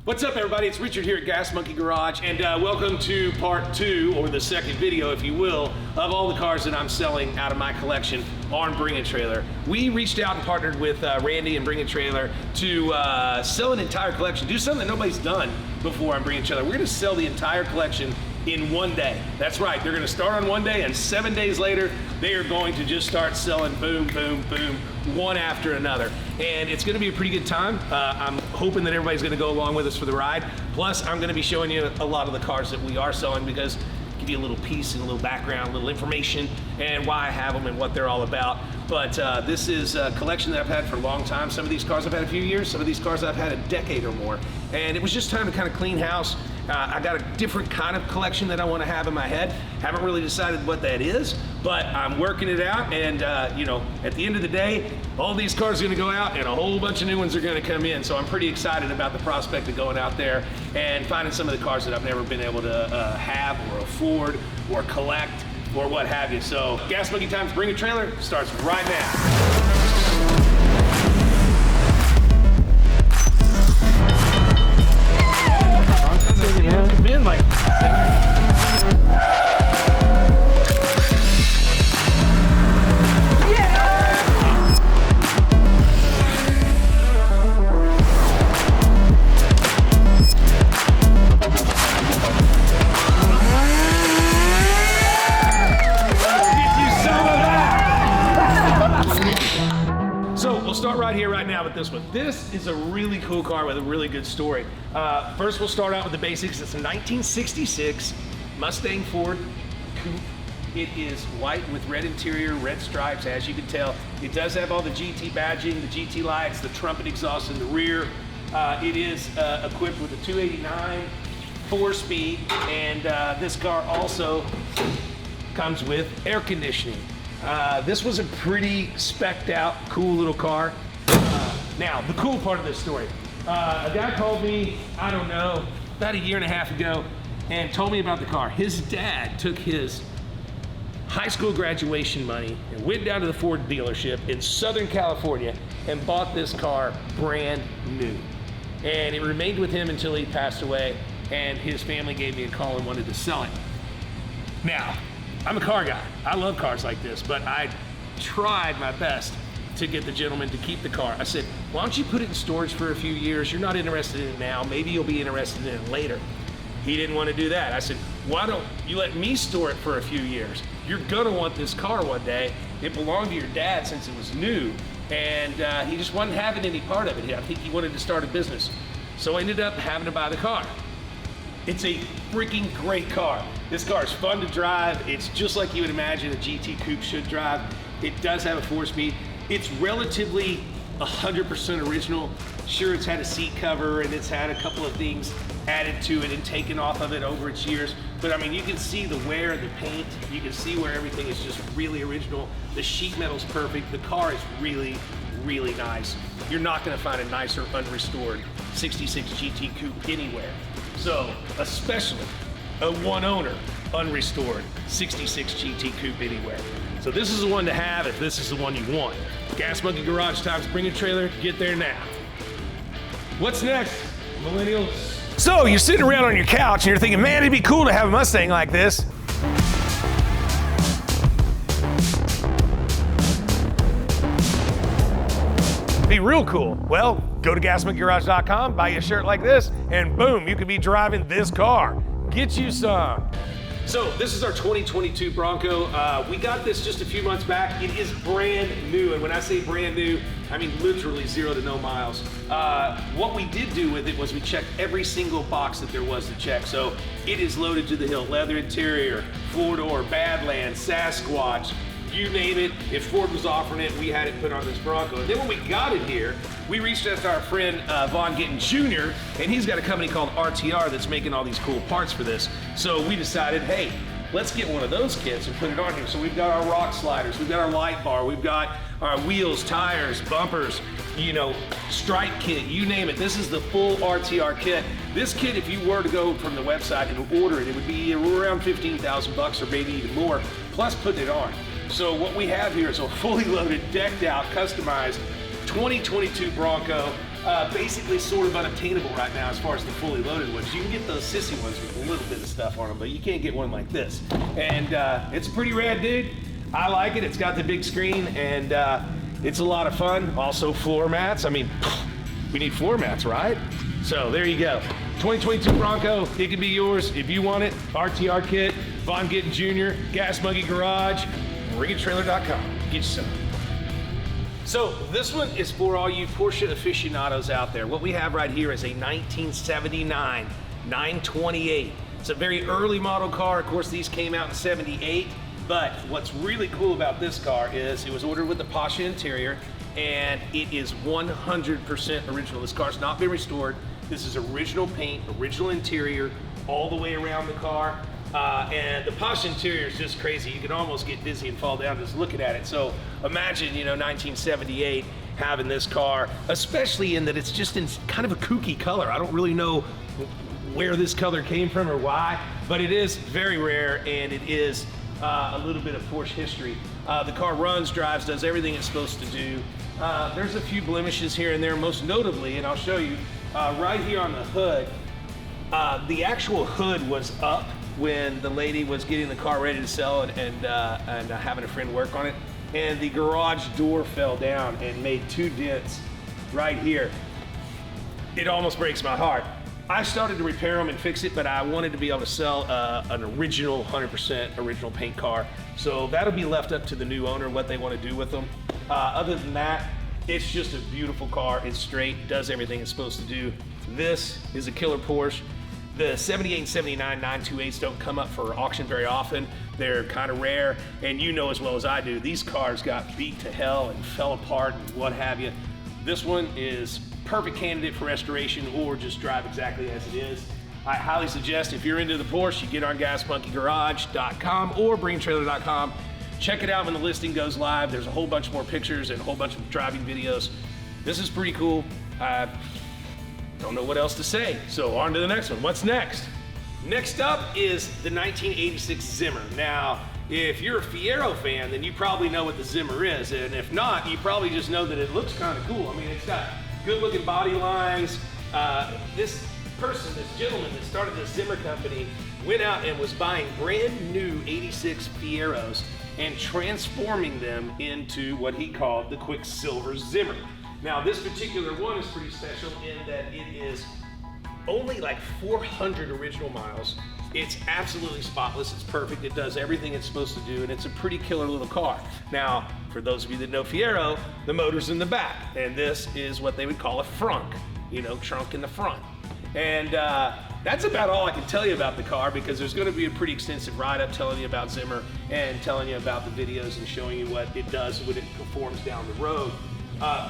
What's up, everybody? It's Richard here at Gas Monkey Garage, and welcome to part 2, or the second video, if you will, of all the cars that I'm selling out of my collection on Bring a Trailer. We reached out and partnered with Randy and Bring a Trailer to sell an entire collection, do something that nobody's done before on Bring a Trailer. We're going to sell the entire collection in one day. That's right, they're going to start on one day, and 7 days later, they are going to just start selling boom, boom, boom, one after another. And it's gonna be a pretty good time. I'm hoping that everybody's gonna go along with us for the ride. Plus, I'm gonna be showing you a lot of the cars that we are selling, because give you a little piece and a little background, a little information, and why I have them and what they're all about. But this is a collection that I've had for a long time. Some of these cars I've had a few years, some of these cars I've had a decade or more. And it was just time to kind of clean house. I got a different kind of collection that I want to have in my head. Haven't really decided what that is, but I'm working it out. And you know, at the end of the day, all these cars are going to go out and a whole bunch of new ones are going to come in. So I'm pretty excited about the prospect of going out there and finding some of the cars that I've never been able to have or afford or collect or what have you. So Gas Monkey Time's Bring a Trailer starts right now. Been like start right here, right now with this one. This is a really cool car with a really good story. First, we'll start out with the basics. It's a 1966 Mustang Ford Coupe. It is white with red interior, red stripes, as you can tell. It does have all the GT badging, the GT lights, the trumpet exhaust in the rear. It is equipped with a 289 4-speed, and this car also comes with air conditioning. This was a pretty specced out, cool little car. Now, the cool part of this story. A guy called me, I don't know, about a year and a half ago, and told me about the car. His dad took his high school graduation money and went down to the Ford dealership in Southern California and bought this car brand new. And it remained with him until he passed away, and his family gave me a call and wanted to sell it. Now, I'm a car guy. I love cars like this, but I tried my best to get the gentleman to keep the car. I said, why don't you put it in storage for a few years? You're not interested in it now. Maybe you'll be interested in it later. He didn't want to do that. I said, why don't you let me store it for a few years? You're gonna want this car one day. It belonged to your dad since it was new, and he just wasn't having any part of it. I think he wanted to start a business. So I ended up having to buy the car. It's a freaking great car. This car is fun to drive. It's just like you would imagine a GT Coupe should drive. It does have a 4-speed. It's relatively 100% original. Sure, it's had a seat cover and it's had a couple of things added to it and taken off of it over its years. But I mean, you can see the wear of the paint. You can see where everything is just really original. The sheet metal's perfect. The car is really, really nice. You're not gonna find a nicer unrestored 66 GT Coupe anywhere. So, especially a one-owner, unrestored 66 GT Coupe anywhere. So this is the one to have if this is the one you want. Gas Monkey Garage Time's Bring a Trailer, get there now. What's next, Millennials? So, you're sitting around on your couch and you're thinking, man, it'd be cool to have a Mustang like this. Be real cool. Well, go to gasmonkeygarage.com, buy you a shirt like this, and boom, you could be driving this car. Get you some. So this is our 2022 Bronco. We got this just a few months back. It is brand new, and when I say brand new, I mean literally 0 to no miles. What we did do with it was we checked every single box that there was to check. So it is loaded to the hilt. Leather interior, 4-door, Badlands, Sasquatch, you name it. If Ford was offering it, we had it put on this Bronco. And then when we got it here, we reached out to our friend Von Gittin Jr., and he's got a company called RTR that's making all these cool parts for this. So we decided, hey, let's get one of those kits and put it on here. So we've got our rock sliders, we've got our light bar, we've got our wheels, tires, bumpers, you know, stripe kit, you name it. This is the full RTR kit. This kit, if you were to go from the website and order it, it would be around 15,000 bucks or maybe even more, plus putting it on. So what we have here is a fully loaded, decked out, customized 2022 Bronco. basically sort of unobtainable right now as far as the fully loaded ones. You can get those sissy ones with a little bit of stuff on them, but you can't get one like this. And it's a pretty rad, dude. I like it. It's got the big screen, and it's a lot of fun. Also floor mats. I mean, we need floor mats, right? So there you go. 2022 Bronco, it can be yours if you want it. RTR kit, Von Gittin Jr., Gas Monkey Garage, bringatrailer.com. Get you some. So this one is for all you Porsche aficionados out there. What we have right here is a 1979 928. It's a very early model car. Of course, these came out in 78. But what's really cool about this car is it was ordered with the Porsche interior, and it is 100% original. This car's not been restored. This is original paint, original interior, all the way around the car. And the Porsche interior is just crazy. You can almost get dizzy and fall down just looking at it. So imagine, 1978 having this car, especially in that it's just in kind of a kooky color. I don't really know where this color came from or why, but it is very rare, and it is a little bit of Porsche history. The car runs, drives, does everything it's supposed to do. There's a few blemishes here and there, most notably, and I'll show you, right here on the hood, the actual hood was up when the lady was getting the car ready to sell and having a friend work on it, and the garage door fell down and made 2 dents right here. It almost breaks my heart. I started to repair them and fix it, but I wanted to be able to sell an original, 100% original paint car. So that'll be left up to the new owner, what they want to do with them. Other than that, it's just a beautiful car. It's straight, does everything it's supposed to do. This is a killer Porsche. The 78 and 79 928s don't come up for auction very often. They're kind of rare, and you know as well as I do, these cars got beat to hell and fell apart and what have you. This one is perfect candidate for restoration or just drive exactly as it is. I highly suggest if you're into the Porsche, you get on gasmonkeygarage.com or bringatrailer.com. Check it out when the listing goes live. There's a whole bunch more pictures and a whole bunch of driving videos. This is pretty cool. I don't know what else to say. So on to the next one. What's next? Next up is the 1986 Zimmer. Now, if you're a Fiero fan, then you probably know what the Zimmer is. And if not, you probably just know that it looks kind of cool. I mean, it's got good looking body lines. This gentleman that started the Zimmer company went out and was buying brand new 86 Fieros and transforming them into what he called the Quicksilver Zimmer. Now this particular one is pretty special in that it is only like 400 original miles. It's absolutely spotless, it's perfect, it does everything it's supposed to do, and it's a pretty killer little car. Now, for those of you that know Fiero, the motor's in the back, and this is what they would call a frunk, trunk in the front. And that's about all I can tell you about the car, because there's gonna be a pretty extensive write-up telling you about Zimmer and telling you about the videos and showing you what it does when it performs down the road.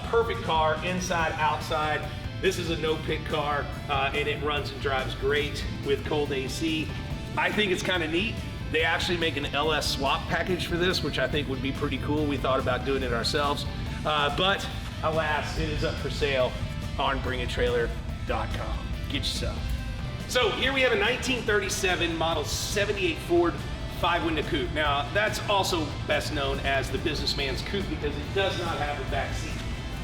Perfect car, inside, outside. This is a no-pick car, and it runs and drives great with cold AC. I think it's kind of neat. They actually make an LS swap package for this, which I think would be pretty cool. We thought about doing it ourselves, but alas, it is up for sale on bringatrailer.com. Get you some. So here we have a 1937 model 78 Ford 5-window coupe. Now, that's also best known as the businessman's coupe because it does not have a back seat.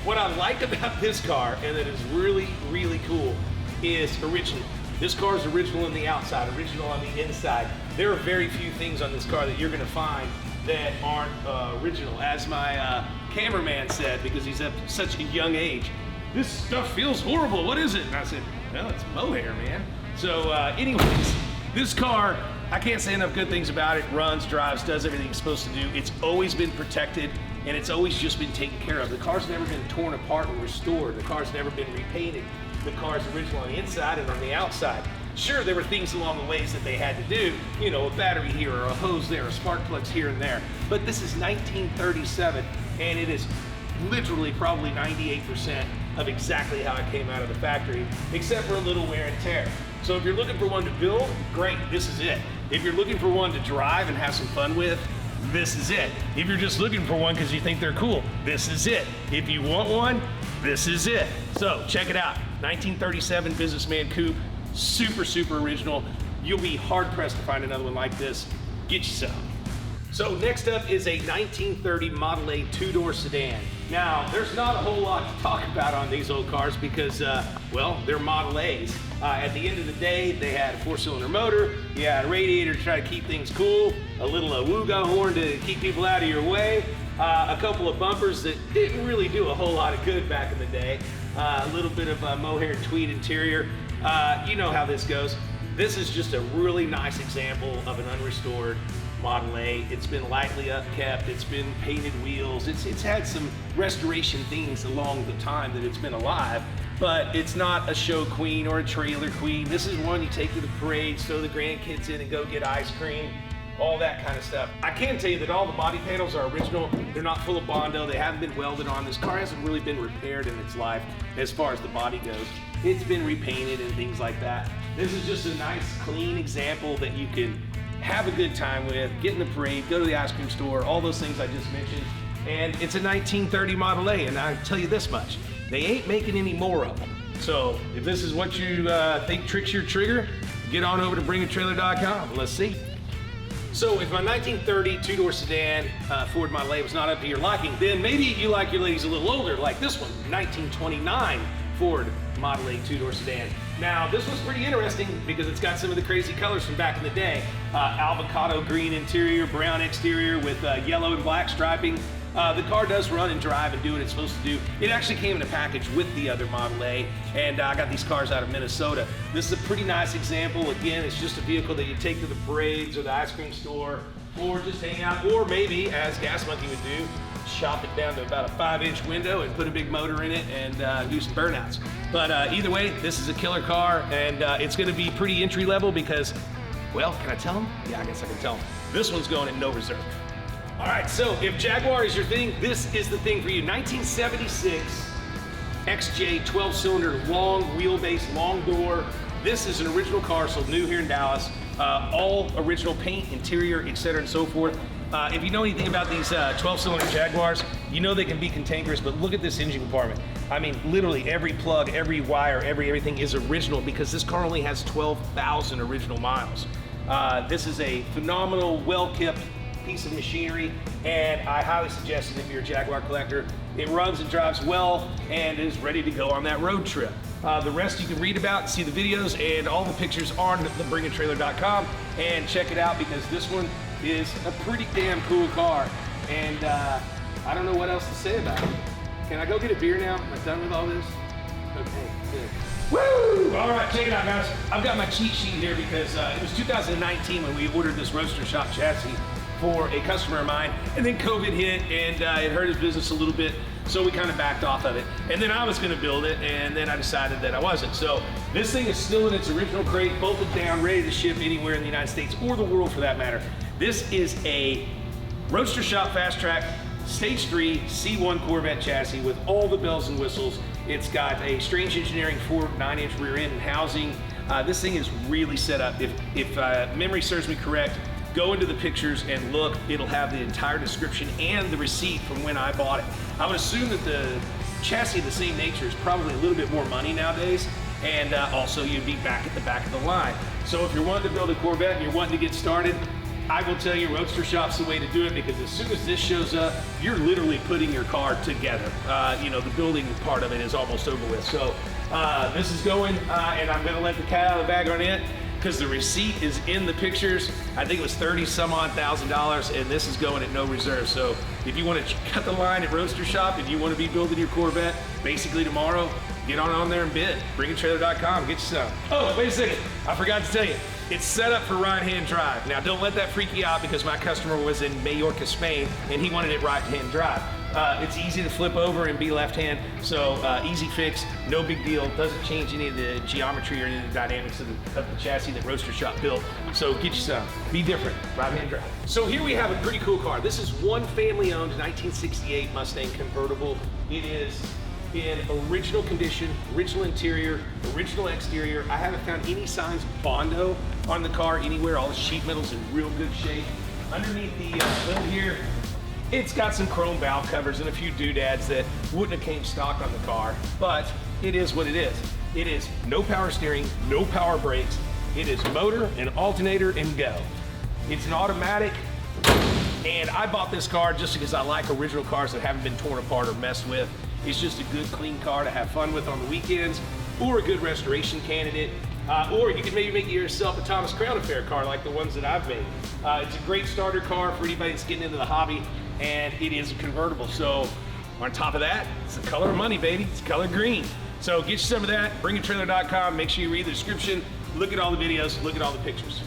What I like about this car, and that is really, really cool, is original. This car is original on the outside, original on the inside. There are very few things on this car that you're gonna find that aren't original. As my cameraman said, because he's at such a young age, this stuff feels horrible, what is it? And I said, well, it's mohair, man. So anyways, this car, I can't say enough good things about it. Runs, drives, does everything it's supposed to do. It's always been protected, and it's always just been taken care of. The car's never been torn apart and restored. The car's never been repainted. The car's original on the inside and on the outside. Sure, there were things along the ways that they had to do, a battery here or a hose there, a spark plugs here and there. But this is 1937, and it is literally probably 98% of exactly how it came out of the factory, except for a little wear and tear. So if you're looking for one to build, great, this is it. If you're looking for one to drive and have some fun with, this is it. If you're just looking for one because you think they're cool, this is it. If you want one, this is it. So check it out, 1937 Businessman Coupe, super, super original. You'll be hard pressed to find another one like this. Get you some. So next up is a 1930 Model A two-door sedan. Now, there's not a whole lot to talk about on these old cars because, well, they're Model A's. At the end of the day, they had a 4-cylinder motor, you had a radiator to try to keep things cool, a little woo-ga horn to keep people out of your way, a couple of bumpers that didn't really do a whole lot of good back in the day, a little bit of mohair and tweed interior. You know how this goes. This is just a really nice example of an unrestored Model A. It's been lightly upkept, it's been painted wheels, it's had some restoration things along the time that it's been alive, but it's not a show queen or a trailer queen. This is one you take to the parade, throw the grandkids in and go get ice cream, all that kind of stuff. I can tell you that all the body panels are original. They're not full of Bondo, they haven't been welded on. This car hasn't really been repaired in its life as far as the body goes. It's been repainted and things like that. This is just a nice, clean example that you can have a good time with, get in the parade, go to the ice cream store, all those things I just mentioned. And it's a 1930 Model A, and I tell you this much, they ain't making any more of them. So if this is what you think tricks your trigger, get on over to bringatrailer.com. Let's see. So if my 1930 two-door sedan Ford Model A was not up to your liking, then maybe you like your ladies a little older, like this one, 1929 Ford Model A two-door sedan. Now, this was pretty interesting because it's got some of the crazy colors from back in the day. Avocado green interior, brown exterior with yellow and black striping. The car does run and drive and do what it's supposed to do. It actually came in a package with the other Model A, and I got these cars out of Minnesota. This is a pretty nice example. Again, it's just a vehicle that you take to the parades or the ice cream store, or just hang out, or maybe, as Gas Monkey would do, chop it down to about a 5-inch window and put a big motor in it and do some burnouts. But either way, this is a killer car, and it's gonna be pretty entry level because, well, can I tell them? Yeah, I guess I can tell them. This one's going at no reserve. All right, so if Jaguar is your thing, this is the thing for you. 1976 XJ 12-cylinder, long wheelbase, long door. This is an original car, sold new here in Dallas. All original paint, interior, etc. and so forth. If you know anything about these 12-cylinder Jaguars, you know they can be cantankerous, but look at this engine compartment. I mean, literally every plug, every wire, everything is original because this car only has 12,000 original miles. This is a phenomenal, well-kept piece of machinery, and I highly suggest it if you're a Jaguar collector. It runs and drives well and is ready to go on that road trip. The rest you can read about, see the videos, and all the pictures on thebringatrailer.com, and check it out because this one is a pretty damn cool car, and I don't know what else to say about it. Can I go get a beer now? Am I done with all this? Okay, good. Woo! All right, check it out, guys. I've got my cheat sheet here because it was 2019 when we ordered this Roadster Shop chassis for a customer of mine, and then COVID hit, and it hurt his business a little bit, so we kind of backed off of it. And then I was gonna build it, and then I decided that I wasn't. So this thing is still in its original crate, bolted down, ready to ship anywhere in the United States, or the world for that matter. This is a Roadster Shop Fast Track Stage 3 C1 Corvette chassis with all the bells and whistles. It's got a Strange Engineering Ford 9-inch rear end and housing. This thing is really set up. If memory serves me correct, go into the pictures and look. It'll have the entire description and the receipt from when I bought it. I would assume that the chassis of the same nature is probably a little bit more money nowadays, and also you'd be back at the back of the line. So if you're wanting to build a Corvette and you're wanting to get started, I will tell you Roadster Shop's the way to do it because as soon as this shows up, you're literally putting your car together. You know, the building part of it is almost over with. So this is going, and I'm gonna let the cat out of the bag on it, because the receipt is in the pictures. I think it was $30,000, and this is going at no reserve. So if you want to cut the line at Roadster Shop and you want to be building your Corvette basically tomorrow, get on there and bid. Bringatrailer.com, get you some. Oh, wait a second, I forgot to tell you. It's set up for right-hand drive. Now don't let that freak you out because my customer was in Mallorca, Spain, and he wanted it right-hand drive. It's easy to flip over and be left-hand, so easy fix, no big deal. Doesn't change any of the geometry or any of the dynamics of the chassis that Roadster Shop built. So get you some. Be different. Right-hand drive. So here we have a pretty cool car. This is one family-owned 1968 Mustang convertible. It is in original condition, original interior, original exterior. I haven't found any signs of Bondo on the car anywhere. All the sheet metal's in real good shape. Underneath the hood here, it's got some chrome valve covers and a few doodads that wouldn't have came stock on the car, but it is what it is. It is no power steering, no power brakes. It is motor and alternator and go. It's an automatic And I bought this car just because I like original cars that haven't been torn apart or messed with. It's just a good, clean car to have fun with on the weekends, or a good restoration candidate, or you can maybe make yourself a Thomas Crown Affair car like the ones that I've made. It's a great starter car for anybody that's getting into the hobby, and it is a convertible. So on top of that, it's the color of money, baby. It's color green. So get you some of that, bringittrailer.com, make sure you read the description, look at all the videos, look at all the pictures.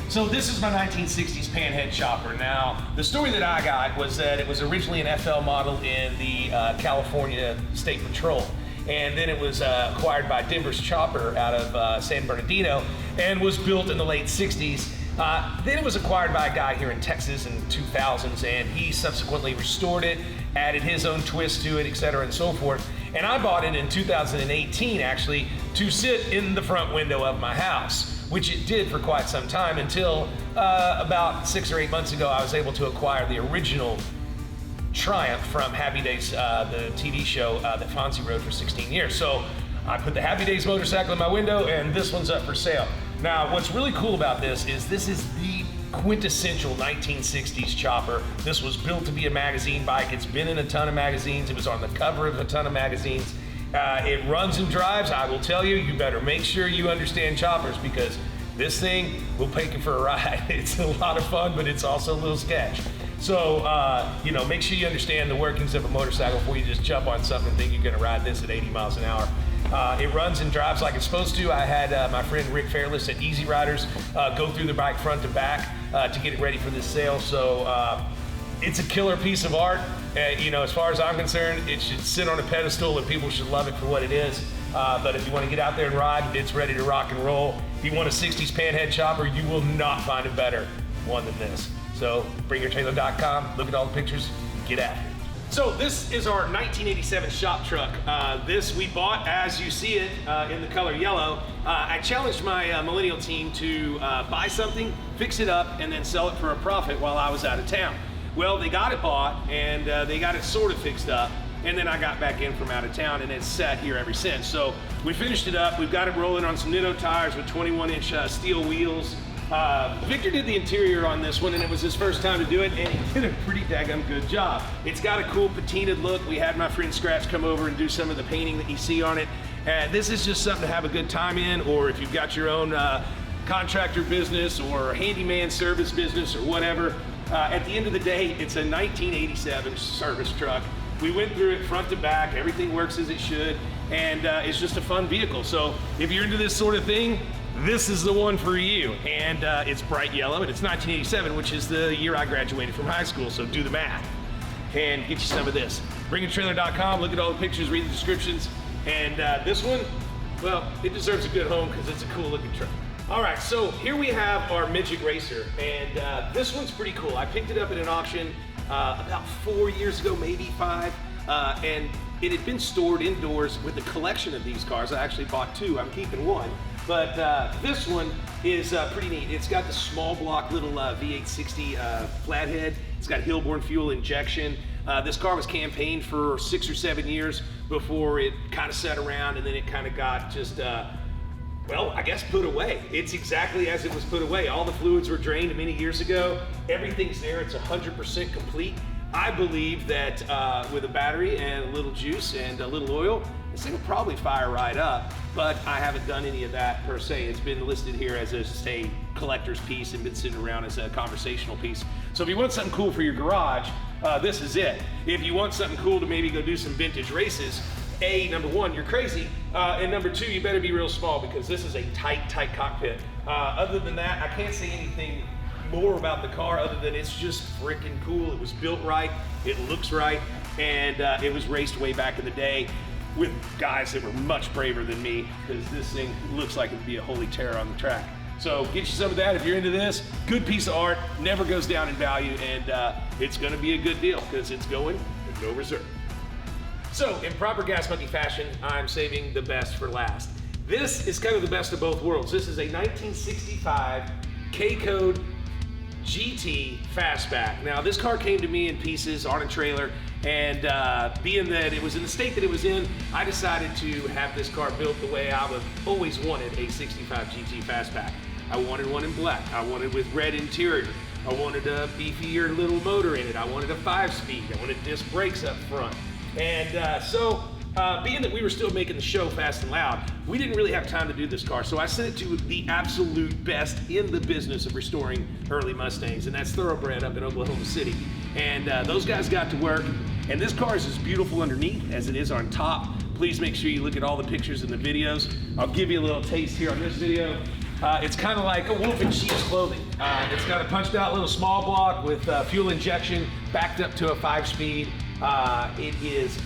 So this is my 1960s Panhead chopper. Now, the story that I got was that it was originally an FL model in the California State Patrol. And then it was acquired by Denver's Chopper out of San Bernardino and was built in the late 60s. Then it was acquired by a guy here in Texas in 2000s, and he subsequently restored it, added his own twist to it, etc. and so forth. And I bought it in 2018, actually, to sit in the front window of my house, which it did for quite some time until about 6 or 8 months ago, I was able to acquire the original Triumph from Happy Days, the TV show that Fonzie wrote for 16 years. So I put the Happy Days motorcycle in my window, and this one's up for sale. Now, what's really cool about this is the quintessential 1960s chopper. This was built to be a magazine bike. It's been in a ton of magazines. It was on the cover of a ton of magazines. It runs and drives. I will tell you, you better make sure you understand choppers, because this thing will take you for a ride. It's a lot of fun, but it's also a little sketch. So, you know, make sure you understand the workings of a motorcycle before you just jump on something and think you're gonna ride this at 80 miles an hour. It runs and drives like it's supposed to. I had my friend Rick Fairless at Easy Riders go through the bike front to back to get it ready for this sale. So it's a killer piece of art. You know, as far as I'm concerned, it should sit on a pedestal and people should love it for what it is. But if you want to get out there and ride, it's ready to rock and roll. If you want a 60s Panhead chopper, you will not find a better one than this. So bringittrailer.com, look at all the pictures, get after it. So this is our 1987 shop truck. This we bought as you see it in the color yellow. I challenged my Millennial team to buy something, fix it up, and then sell it for a profit while I was out of town. Well, they got it bought, and they got it sort of fixed up, and then I got back in from out of town, and it's sat here ever since. So we finished it up. We've got it rolling on some Nitto tires with 21-inch steel wheels. Victor did the interior on this one, and it was his first time to do it, and he did a pretty daggum good job. It's got a cool patinaed look. We had my friend Scratch come over and do some of the painting that you see on it. This is just something to have a good time in, or if you've got your own contractor business or handyman service business or whatever. At the end of the day, it's a 1987 service truck. We went through it front to back. Everything works as it should, and it's just a fun vehicle. So if you're into this sort of thing, this is the one for you. And it's bright yellow, and it's 1987, which is the year I graduated from high school, so do the math and get you some of this. Bringittrailer.com, look at all the pictures, read the descriptions, and this one, well, it deserves a good home because it's a cool looking truck. All right, so here we have our midget racer, and this one's pretty cool. I picked it up at an auction about 4 years ago, maybe 5, and it had been stored indoors with a collection of these cars. I actually bought 2, I'm keeping 1. But this one is pretty neat. It's got the small block little V860 flathead. It's got Hillborn fuel injection. This car was campaigned for 6 or 7 years before it kind of sat around, and then it kind of got just, well, I guess put away. It's exactly as it was put away. All the fluids were drained many years ago. Everything's there. It's 100% complete. I believe that with a battery and a little juice and a little oil, this thing will probably fire right up, but I haven't done any of that per se. It's been listed here as a collector's piece and been sitting around as a conversational piece. So if you want something cool for your garage, this is it. If you want something cool to maybe go do some vintage races, number one, you're crazy, and number two, you better be real small, because this is a tight cockpit. Other than that, I can't say anything more about the car other than it's just freaking cool. It was built right, it looks right, and it was raced way back in the day with guys that were much braver than me, because this thing looks like it'd be a holy terror on the track. So get you some of that if you're into this. Good piece of art, never goes down in value, and it's gonna be a good deal because it's going with no reserve. So in proper Gas Monkey fashion, I'm saving the best for last. This is kind of the best of both worlds. This is a 1965 K-code GT fastback. Now this car came to me in pieces on a trailer, and being that it was in the state that it was in, I decided to have this car built the way I have always wanted a 65 GT fastback. I wanted one in black. I wanted with red interior. I wanted a beefier little motor in it. I wanted a 5-speed. I wanted disc brakes up front. And so being that we were still making the show Fast and Loud, we didn't really have time to do this car. So I sent it to the absolute best in the business of restoring early Mustangs, and that's Thoroughbred up in Oklahoma City. And those guys got to work, and this car is as beautiful underneath as it is on top. Please make sure you look at all the pictures and the videos. I'll give you a little taste here on this video. It's kind of like a wolf in sheep's clothing. It's got a punched out little small block with fuel injection backed up to a 5-speed. It is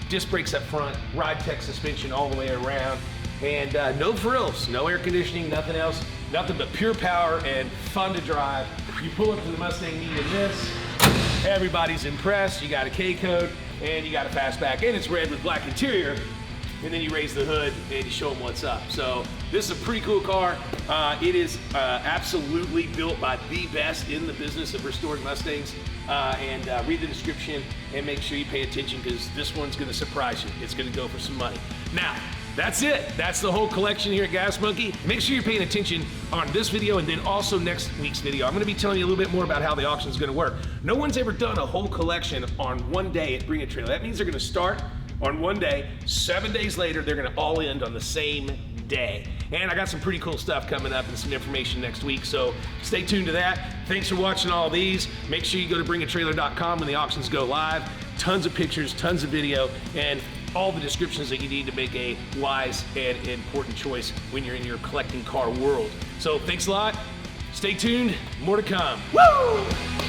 disc brakes up front, ride tech suspension all the way around, and no frills, no air conditioning, nothing else, nothing but pure power and fun to drive. You pull up to the Mustang needing this, everybody's impressed. You got a K-code and you got a fastback, and it's red with black interior. And then you raise the hood and you show them what's up. So this is a pretty cool car. It is absolutely built by the best in the business of restoring Mustangs. Read the description and make sure you pay attention, because this one's gonna surprise you. It's gonna go for some money. Now, that's it. That's the whole collection here at Gas Monkey. Make sure you're paying attention on this video and then also next week's video. I'm gonna be telling you a little bit more about how the auction is gonna work. No one's ever done a whole collection on one day at Bring a Trailer. That means they're gonna start on one day, 7 days later, they're gonna all end on the same day. And I got some pretty cool stuff coming up and some information next week, so stay tuned to that. Thanks for watching all these. Make sure you go to bringatrailer.com when the auctions go live. Tons of pictures, tons of video, and all the descriptions that you need to make a wise and important choice when you're in your collecting car world. So thanks a lot. Stay tuned, more to come. Woo!